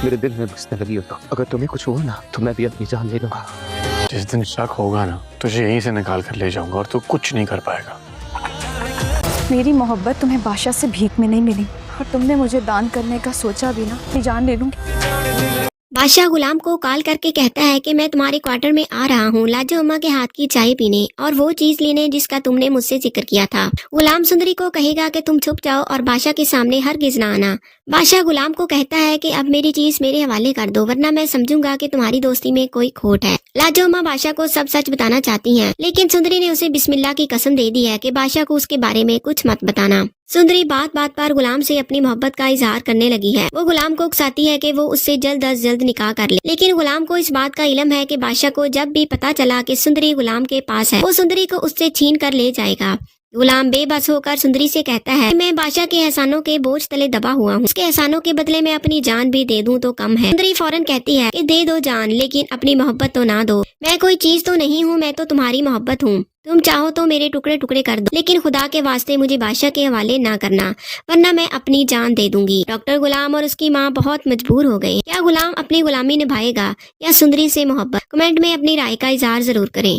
मेरे दिल में बसने लगी हो तो अगर तुम्हें कुछ हुआ ना तो मैं भी अपनी जान ले लूंगा। जिस दिन शक होगा ना तुझे यहीं से निकाल कर ले जाऊंगा और तू कुछ नहीं कर पाएगा। मेरी मोहब्बत तुम्हें बादशाह से भीख में नहीं मिली और तुमने मुझे दान करने का सोचा भी ना, मैं जान ले लूंगी। बादशाह गुलाम को कॉल करके कहता है कि मैं तुम्हारे क्वार्टर में आ रहा हूँ लाजो अम्मा के हाथ की चाय पीने और वो चीज लेने जिसका तुमने मुझसे जिक्र किया था। गुलाम सुंदरी को कहेगा कि तुम छुप जाओ और बादशाह के सामने हरगिज ना आना। बादशाह गुलाम को कहता है कि अब मेरी चीज मेरे हवाले कर दो वरना मैं समझूंगा कि तुम्हारी दोस्ती में कोई खोट है। लाजो अम्मा बादशाह को सब सच बताना चाहती हैं, लेकिन सुंदरी ने उसे बिस्मिल्लाह की कसम दे दी है कि बादशाह को उसके बारे में कुछ मत बताना। सुंदरी बात बात पर गुलाम से अपनी मोहब्बत का इजहार करने लगी है। वो गुलाम को उकसाती है कि वो उससे जल्द अज जल्द निकाह कर ले, लेकिन गुलाम को इस बात का इल्म है कि बादशाह को जब भी पता चला कि सुंदरी गुलाम के पास है वो सुंदरी को उससे छीन कर ले जाएगा। गुलाम बेबस होकर सुंदरी से कहता है कि मैं बादशाह के एहसानों के बोझ तले दबा हुआ हूँ, उसके एहसानों के बदले में अपनी जान भी दे दूं तो कम है। सुंदरी फौरन कहती है कि दे दो जान लेकिन अपनी मोहब्बत तो ना दो। मैं कोई चीज तो नहीं हूँ, मैं तो तुम्हारी मोहब्बत हूँ। तुम चाहो तो मेरे टुकड़े टुकड़े कर दो लेकिन खुदा के वास्ते मुझे बादशाह के हवाले ना करना वरना मैं अपनी जान दे दूंगी। डॉक्टर गुलाम और उसकी माँ बहुत मजबूर हो गए। क्या गुलाम अपनी गुलामी निभाएगा या सुंदरी से मोहब्बत? कमेंट में अपनी राय का इजहार जरूर करें।